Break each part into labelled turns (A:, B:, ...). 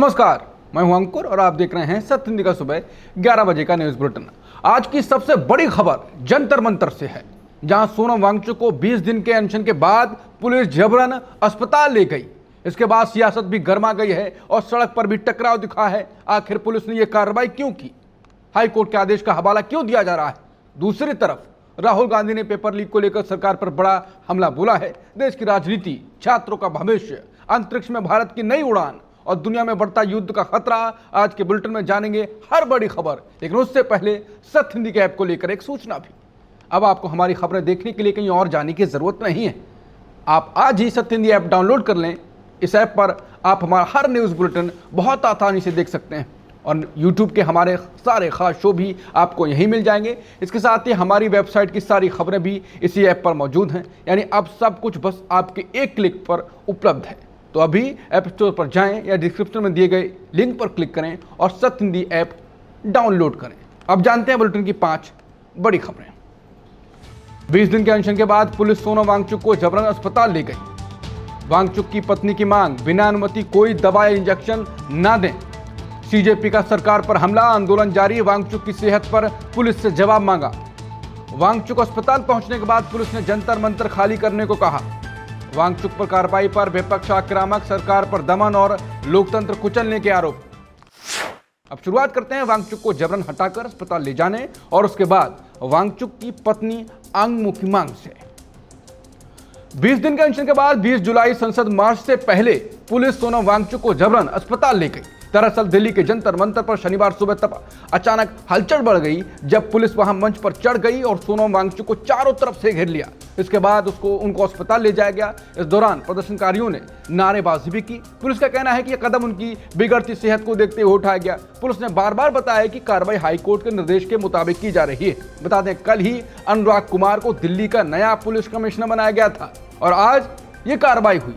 A: नमस्कार, मैं हूं अंकुर और आप देख रहे हैं सत्य हिंदी का सुबह 11 बजे का न्यूज बुलेटिन। आज की सबसे बड़ी खबर जंतर मंतर से है, जहां सोनम वांगचुक को 20 दिन के अनशन के बाद पुलिस जबरन अस्पताल ले गई। इसके बाद सियासत भी गर्मा गई है और सड़क पर भी टकराव दिखा है। आखिर पुलिस ने यह कार्रवाई क्यों की? हाईकोर्ट के आदेश का हवाला क्यों दिया जा रहा है? दूसरी तरफ राहुल गांधी ने पेपर लीक को लेकर सरकार पर बड़ा हमला बोला है। देश की राजनीति, छात्रों का भविष्य, अंतरिक्ष में भारत की नई उड़ान और दुनिया में बढ़ता युद्ध का खतरा, आज के बुलेटिन में जानेंगे हर बड़ी खबर। लेकिन उससे पहले सत्य हिंदी के ऐप को लेकर एक सूचना भी। अब आपको हमारी खबरें देखने के लिए कहीं और जाने की जरूरत नहीं है। आप आज ही सत्य हिंदी ऐप डाउनलोड कर लें। इस ऐप पर आप हमारा हर न्यूज बुलेटिन बहुत आसानी से देख सकते हैं और YouTube के हमारे सारे खास शो भी आपको यहीं मिल जाएंगे। इसके साथ ही हमारी वेबसाइट की सारी खबरें भी इसी ऐप पर मौजूद हैं। यानी अब सब कुछ बस आपके एक क्लिक पर उपलब्ध है। तो अभी ऐप स्टोर पर जाएं या डिस्क्रिप्शन में दिए गए लिंक पर क्लिक करें और सत्य हिंदी ऐप डाउनलोड करें। अब जानते हैं बुलेटिन की 5 बड़ी खबरें। 20 दिन के अनशन के बाद पुलिस सोनम वांगचुक को जबरन अस्पताल ले गई। वांगचुक की पत्नी की मांग, बिना अनुमति कोई दवा या इंजेक्शन न दें। सीजेपी का सरकार पर हमला, आंदोलन जारी। वांगचुक की सेहत पर पुलिस से जवाब मांगा। वांगचुक अस्पताल पहुंचने के बाद पुलिस ने जंतर मंतर खाली करने को कहा। वांगचुक पर कार्रवाई पर विपक्ष आक्रामक, सरकार पर दमन और लोकतंत्र कुचलने के आरोप। अब शुरुआत करते हैं वांगचुक को जबरन हटाकर अस्पताल ले जाने और उसके बाद वांगचुक की पत्नी आंगमो की मांग से। 20 दिन के अनशन के बाद 20 जुलाई संसद मार्च से पहले पुलिस सोनम वांगचुक को जबरन अस्पताल ले गई। दरअसल दिल्ली के जंतर मंतर पर शनिवार सुबह तब अचानक हलचल बढ़ गई जब पुलिस वहां मंच पर चढ़ गई और सोनम वांगचुक को चारों तरफ से घेर लिया। इसके बाद उनको अस्पताल ले जाया गया। इस दौरान प्रदर्शनकारियों ने नारेबाजी भी की। पुलिस का कहना है कि यह कदम उनकी बिगड़ती सेहत को देखते हुए उठाया गया। पुलिस ने बार बार बताया कि कार्रवाई हाईकोर्ट के निर्देश के मुताबिक की जा रही है। बता दें, कल ही अनुराग कुमार को दिल्ली का नया पुलिस कमिश्नर बनाया गया था और आज ये कार्रवाई हुई।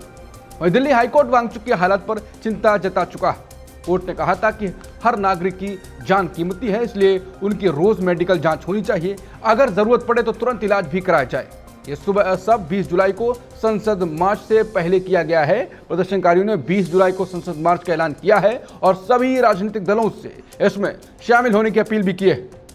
A: वहीं दिल्ली हाईकोर्ट वांगचुक की हालत पर चिंता जता चुका है। कोर्ट ने कहा था कि हर नागरिक की जान कीमती है, इसलिए उनकी रोज मेडिकल जांच होनी चाहिए। अगर जरूरत पड़े तो तुरंत इलाज भी कराया जाए। ये सुबह सब 20 जुलाई को संसद मार्च से पहले किया गया है। प्रदर्शनकारियों ने 20 जुलाई को संसद मार्च का ऐलान किया है और सभी राजनीतिक दलों से इसमें शामिल होने की अपील भी की है।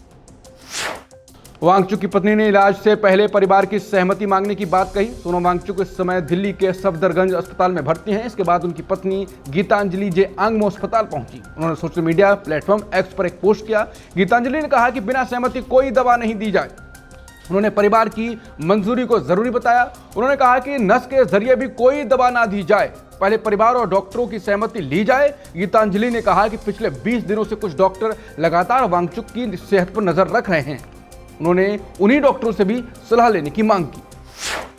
A: वांगचुक की पत्नी ने इलाज से पहले परिवार की सहमति मांगने की बात कही। सोनम वांगचुक इस समय दिल्ली के सफदरगंज अस्पताल में भर्ती हैं। इसके बाद उनकी पत्नी गीतांजलि जे आंगमो अस्पताल पहुंची। उन्होंने सोशल मीडिया प्लेटफॉर्म एक्स पर एक पोस्ट किया। गीतांजलि ने कहा कि बिना सहमति कोई दवा नहीं दी जाए। उन्होंने परिवार की मंजूरी को जरूरी बताया। उन्होंने कहा कि नस के जरिए भी कोई दवा ना दी जाए, पहले परिवार और डॉक्टरों की सहमति ली जाए। गीतांजलि ने कहा कि पिछले 20 दिनों से कुछ डॉक्टर लगातार वांगचुक की सेहत पर नजर रख रहे हैं। उन्होंने उन्हीं डॉक्टरों से भी सलाह लेने की मांग की।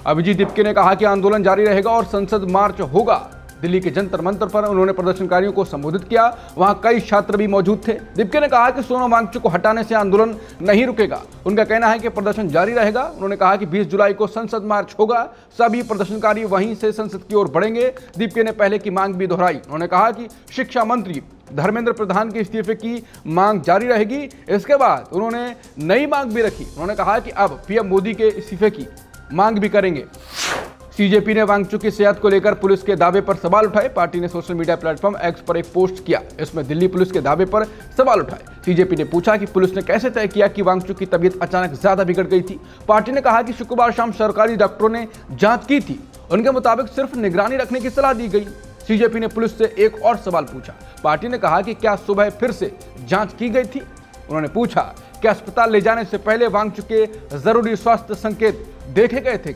A: अभिजीत दीपके ने कहा कि आंदोलन जारी रहेगा और संसद मार्च होगा। दिल्ली के जंतर मंतर पर उन्होंने प्रदर्शनकारियों को संबोधित किया। वहां कई छात्र भी मौजूद थे। दीपके ने कहा कि सोनम वांगचुक को हटाने से आंदोलन नहीं रुकेगा। उनका कहना है कि प्रदर्शन जारी रहेगा। उन्होंने कहा कि 20 जुलाई को संसद मार्च होगा। सभी प्रदर्शनकारी वहीं से संसद की ओर बढ़ेंगे। दीपके ने पहले की मांग भी दोहराई। उन्होंने कहा कि शिक्षा मंत्री धर्मेंद्र प्रधान के इस्तीफे की मांग जारी रहेगी। इसके बाद उन्होंने नई मांग भी रखी। उन्होंने कहा कि अब पीएम मोदी के इस्तीफे की मांग भी करेंगे। सीजेपी ने वांगचुक की सेहत को लेकर पुलिस के दावे पर सवाल उठाए। पार्टी ने सोशल मीडिया प्लेटफॉर्म एक्स पर एक पोस्ट किया। इसमें दिल्ली पुलिस के दावे पर सवाल उठाए। सीजेपी ने पूछा कि पुलिस ने कैसे तय किया कि वांगचुक की तबीयत अचानक ज्यादा बिगड़ गई थी। पार्टी ने कहा कि शुक्रवार शाम सरकारी डॉक्टरों ने जांच की थी। उनके मुताबिक सिर्फ निगरानी रखने की सलाह दी गई। सीजेपी ने पुलिस से एक और सवाल पूछा। पार्टी ने कहा कि क्या सुबह फिर से जांच की गई थी। उन्होंने पूछा कि अस्पताल ले जाने से पहले वांगचुक के जरूरी स्वास्थ्य संकेत देखे गए थे।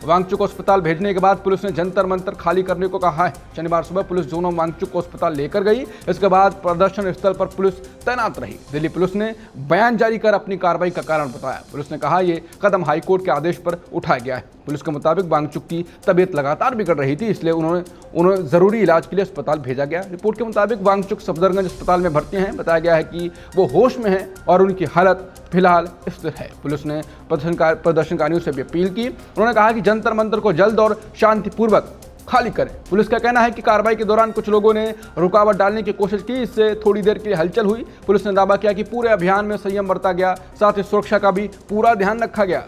A: वांगचुक को अस्पताल भेजने के बाद पुलिस ने जंतर मंतर खाली करने को कहा है। शनिवार सुबह पुलिस सोनम वांगचुक को अस्पताल लेकर गई। इसके बाद प्रदर्शन स्थल पर पुलिस तैनात रही। दिल्ली पुलिस ने बयान जारी कर अपनी कार्रवाई का कारण बताया। पुलिस ने कहा यह कदम हाईकोर्ट के आदेश पर उठाया गया है। पुलिस के मुताबिक वांगचुक की तबीयत लगातार बिगड़ रही थी, इसलिए उन्हें जरूरी इलाज के लिए अस्पताल भेजा गया। रिपोर्ट के मुताबिक वांगचुक सफदरगंज अस्पताल में भर्ती हैं। बताया गया है कि वो होश में हैं और उनकी हालत फिलहाल स्थिर है। पुलिस ने प्रदर्शनकारियों से भी अपील की। उन्होंने कहा कि जंतर मंतर को जल्द और शांतिपूर्वक खाली करें। पुलिस का कहना है कि कार्रवाई के दौरान कुछ लोगों ने रुकावट डालने की कोशिश की। इससे थोड़ी देर के लिए हलचल हुई। पुलिस ने दावा किया कि पूरे अभियान में संयम बरता गया, साथ ही सुरक्षा का भी पूरा ध्यान रखा गया।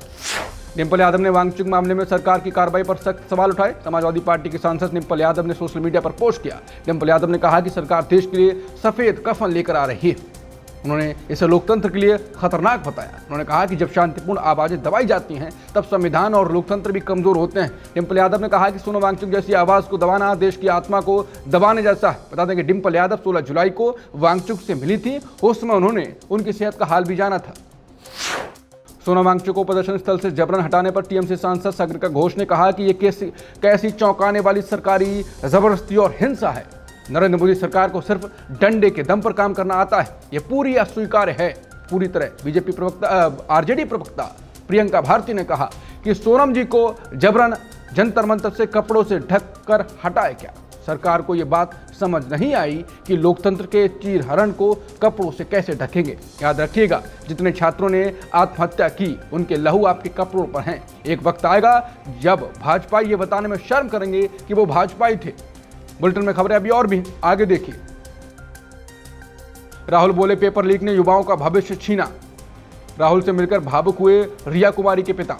A: डिंपल यादव ने वांगचुक मामले में सरकार की कार्रवाई पर सख्त सवाल उठाए। समाजवादी पार्टी की सांसद डिंपल यादव ने सोशल मीडिया पर पोस्ट किया। डिंपल यादव ने कहा कि सरकार देश के लिए सफेद कफन लेकर आ रही है। उन्होंने इसे लोकतंत्र के लिए खतरनाक बताया। उन्होंने कहा कि जब शांतिपूर्ण आवाजें दबाई जाती हैं तब संविधान और लोकतंत्र भी कमजोर होते हैं। डिंपल यादव ने कहा कि सोनम वांगचुक जैसी आवाज को दबाना देश की आत्मा को दबाने जैसा है। बता दें कि डिंपल यादव 16 जुलाई को वांगचुक से मिली थी। उस समय उन्होंने उनकी सेहत का हाल भी जाना था। सोनम वांगचुक को प्रदर्शन स्थल से जबरन हटाने पर टीएमसी सांसद सागरिका घोष ने कहा कि ये कैसी चौंकाने वाली सरकारी जबरदस्ती और हिंसा है। नरेंद्र मोदी सरकार को सिर्फ डंडे के दम पर काम करना आता है। ये पूरी अस्वीकार्य है। पूरी तरह बीजेपी आरजेडी प्रवक्ता प्रियंका भारती ने कहा कि सोनम जी को जबरन जंतर मंतर से कपड़ों से ढक कर हटाए क्या। सरकार को ये बात समझ नहीं आई कि लोकतंत्र के चीरहरण को कपड़ों से कैसे ढकेंगे। याद रखिएगा, जितने छात्रों ने आत्महत्या की उनके लहू आपके कपड़ों पर हैं। एक वक्त आएगा जब भाजपा ये बताने में शर्म करेंगे कि वो भाजपाई थे। बुलेटिन में खबरें अभी और भी, आगे देखिए। राहुल बोले पेपर लीक ने युवाओं का भविष्य छीना। राहुल से मिलकर भावुक हुए रिया कुमारी के पिता।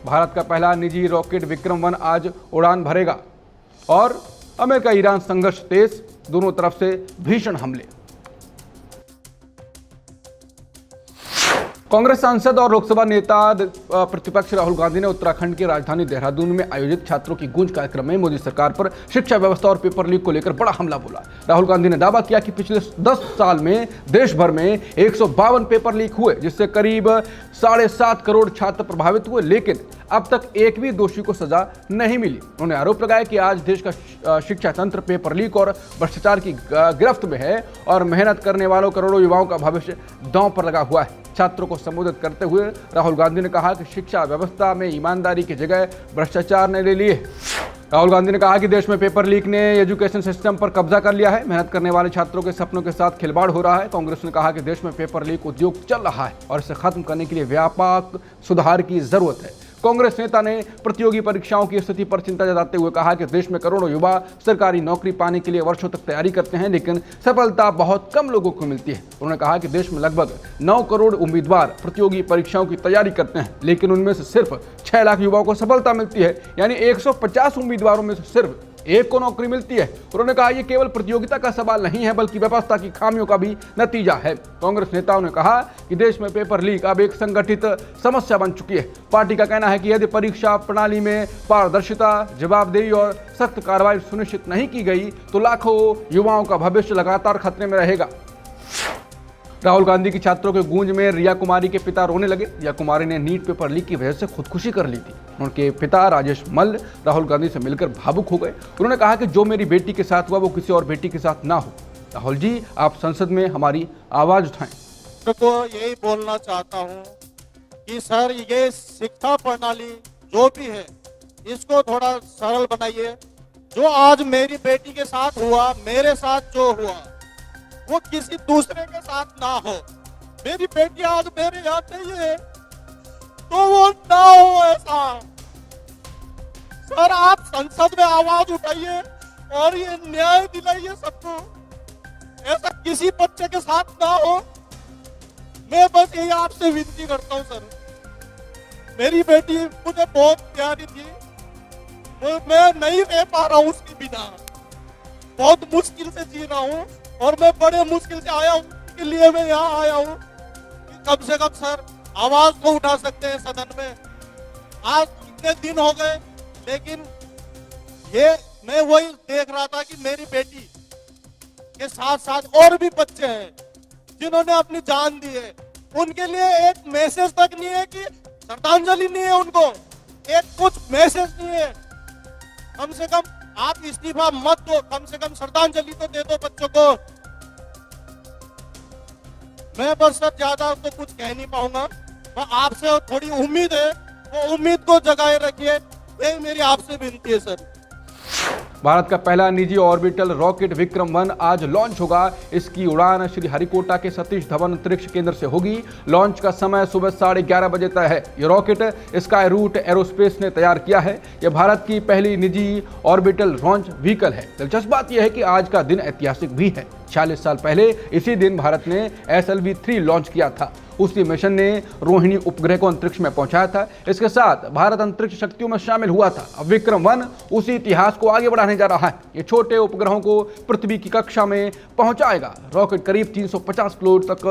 A: भारत का पहला निजी रॉकेट विक्रम 1 आज उड़ान भरेगा। और अमेरिका ईरान संघर्ष तेज, दोनों तरफ से भीषण हमले। कांग्रेस सांसद और लोकसभा नेता प्रतिपक्ष राहुल गांधी ने उत्तराखंड की राजधानी देहरादून में आयोजित छात्रों की गूंज कार्यक्रम में मोदी सरकार पर शिक्षा व्यवस्था और पेपर लीक को लेकर बड़ा हमला बोला। राहुल गांधी ने दावा किया कि पिछले 10 साल में देश भर में 152 पेपर लीक हुए, जिससे करीब 7.5 करोड़ छात्र प्रभावित हुए, लेकिन अब तक एक भी दोषी को सजा नहीं मिली। उन्होंने आरोप लगाया कि आज देश का शिक्षा तंत्र पेपर लीक और भ्रष्टाचार की गिरफ्त में है और मेहनत करने वालों करोड़ों युवाओं का भविष्य दांव पर लगा हुआ है। छात्रों को संबोधित करते हुए राहुल गांधी ने कहा कि शिक्षा व्यवस्था में ईमानदारी की जगह भ्रष्टाचार ने ले ली है। राहुल गांधी ने कहा कि देश में पेपर लीक ने एजुकेशन सिस्टम पर कब्जा कर लिया है। मेहनत करने वाले छात्रों के सपनों के साथ खिलवाड़ हो रहा है। कांग्रेस ने कहा कि देश में पेपर लीक उद्योग चल रहा है और इसे खत्म करने के लिए व्यापक सुधार की जरूरत है। कांग्रेस नेता ने प्रतियोगी परीक्षाओं की स्थिति पर चिंता जताते हुए कहा कि देश में करोड़ों युवा सरकारी नौकरी पाने के लिए वर्षों तक तैयारी करते हैं, लेकिन सफलता बहुत कम लोगों को मिलती है। उन्होंने कहा कि देश में लगभग 9 करोड़ उम्मीदवार प्रतियोगी परीक्षाओं की तैयारी करते हैं, लेकिन उनमें से सिर्फ 6 लाख युवाओं को सफलता मिलती है, यानी 150 उम्मीदवारों में से सिर्फ एक को नौकरी मिलती है। उन्होंने कहा यह केवल प्रतियोगिता का सवाल नहीं है, बल्कि व्यवस्था की खामियों का भी नतीजा है। कांग्रेस नेताओं ने कहा कि देश में पेपर लीक अब एक संगठित समस्या बन चुकी है। पार्टी का कहना है कि यदि परीक्षा प्रणाली में पारदर्शिता, जवाबदेही और सख्त कार्रवाई सुनिश्चित नहीं की गई तो लाखों युवाओं का भविष्य लगातार खतरे में रहेगा। राहुल गांधी की छात्रों के गूंज में रिया कुमारी के पिता रोने लगे। रिया कुमारी ने नीट पेपर लीक की वजह से खुदकुशी कर ली थी। उनके पिता राजेश मल्ल राहुल गांधी से मिलकर भावुक हो गए। उन्होंने कहा कि जो मेरी बेटी के साथ हुआ वो किसी और बेटी के साथ ना हो। राहुल जी, आप संसद में हमारी आवाज उठाएं।
B: तो यही बोलना चाहता हूँ कि सर, ये शिक्षा प्रणाली जो भी है इसको थोड़ा सरल बनाइए। जो आज मेरी बेटी के साथ हुआ, मेरे साथ जो हुआ, वो किसी दूसरे के साथ ना हो। मेरी बेटी आज मेरे याद नहीं है तो वो ना हो ऐसा। सर, आप संसद में आवाज उठाइए और ये न्याय दिलाइए सबको। ऐसा किसी बच्चे के साथ ना हो। मैं बस यही आपसे विनती करता हूँ सर। मेरी बेटी मुझे बहुत प्यारी थी, मैं नहीं रह पा रहा हूँ उसके बिना। बहुत मुश्किल से जी रहा हूँ और मैं बड़े मुश्किल से आया हूँ, के लिए मैं यहाँ आया हूँ कि कम से कम सर आवाज तो उठा सकते हैं सदन में। आज इतने दिन हो गए, लेकिन ये मैं वही देख रहा था कि मेरी बेटी के साथ साथ और भी बच्चे हैं जिन्होंने अपनी जान दी है। उनके लिए एक मैसेज तक नहीं है, कि श्रद्धांजलि नहीं है, उनको एक कुछ मैसेज नहीं है। कम से कम आप इस्तीफा मत दो, कम से कम श्रद्धांजलि तो दे दो बच्चों को। मैं बस सर ज्यादा तो कुछ कह नहीं पाऊंगा। मैं आपसे थोड़ी उम्मीद है, वो उम्मीद को जगाए रखिए, यही मेरी आपसे विनती है सर।
A: भारत का पहला निजी ऑर्बिटल रॉकेट विक्रम 1 आज लॉन्च होगा। इसकी उड़ान श्रीहरिकोटा के सतीश धवन अंतरिक्ष केंद्र से होगी। लॉन्च का समय सुबह 11:30 बजे तय है। यह रॉकेट स्काई रूट एरोस्पेस ने तैयार किया है। यह भारत की पहली निजी ऑर्बिटल लॉन्च व्हीकल है। दिलचस्प बात यह है कि आज का दिन ऐतिहासिक भी है। 46 साल पहले इसी दिन भारत ने SLV-3 लॉन्च किया था। उसी मिशन ने रोहिणी उपग्रह को अंतरिक्ष में पहुंचाया था। इसके साथ भारत अंतरिक्ष शक्तियों में शामिल हुआ था। अब विक्रम-1 उसी इतिहास को आगे बढ़ाने जा रहा है। ये छोटे उपग्रहों को पृथ्वी की कक्षा में पहुंचाएगा। रॉकेट करीब 350 किलो तक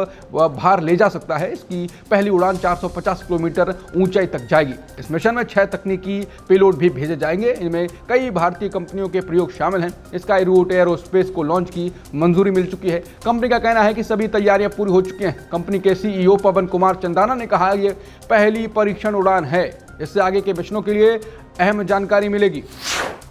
A: भार ले जा सकता है। इसकी पहली उड़ान 450 किलोमीटर ऊंचाई तक जाएगी। इस मिशन में 6 तकनीकी पेलोड भी भेजे जाएंगे। इनमें कई भारतीय कंपनियों के प्रयोग शामिल हैं। स्काई रूट एरोस्पेस को लॉन्च की मंजूरी मिल चुकी है। कंपनी का कहना है कि सभी तैयारियां पूरी हो चुकी हैं। कंपनी के CEO पवन कुमार चंदाना ने कहा ये पहली परीक्षण उड़ान है। इससे आगे के मिशनों के लिए अहम जानकारी मिलेगी।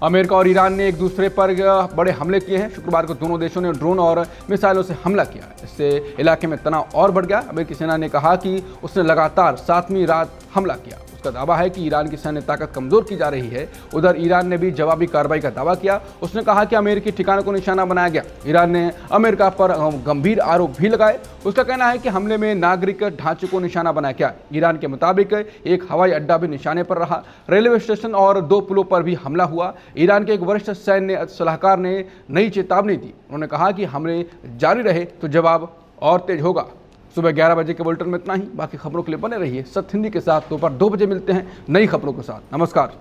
A: अमेरिका और ईरान ने एक दूसरे पर बड़े हमले किए हैं। शुक्रवार को दोनों देशों ने ड्रोन और मिसाइलों से हमला किया। इससे इलाके में तनाव और बढ़ गया। अमेरिकी सेना ने कहा कि उसने लगातार 7वीं रात हमला किया। उसका दावा है कि ईरान की सैन्य ताकत कमजोर की जा रही है। उधर ईरान ने भी जवाबी कार्रवाई का दावा किया। उसने कहा कि अमेरिकी ठिकानों को निशाना बनाया गया। ईरान ने अमेरिका पर गंभीर आरोप भी लगाए। उसका कहना है कि हमले में नागरिक ढांचे को निशाना बनाया गया। ईरान के मुताबिक एक हवाई अड्डा भी निशाने पर रहा। रेलवे स्टेशन और 2 पुलों पर भी हमला हुआ। ईरान के एक वरिष्ठ सैन्य सलाहकार ने नई चेतावनी दी। उन्होंने कहा कि हमले जारी रहे तो जवाब और तेज होगा। सुबह 11 बजे के बुलेटिन में इतना ही। बाकी खबरों के लिए बने रहिए सत्य हिंदी के साथ। दोपहर 2 बजे मिलते हैं नई खबरों के साथ। नमस्कार।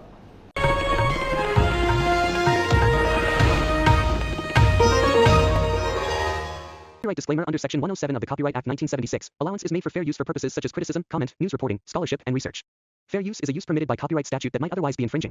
C: Copyright disclaimer under Section 107 of the Copyright Act 1976. Allowance is made for fair use for purposes such as criticism, comment, news reporting, scholarship, and research. Fair use is a use permitted by copyright statute that might otherwise be infringing.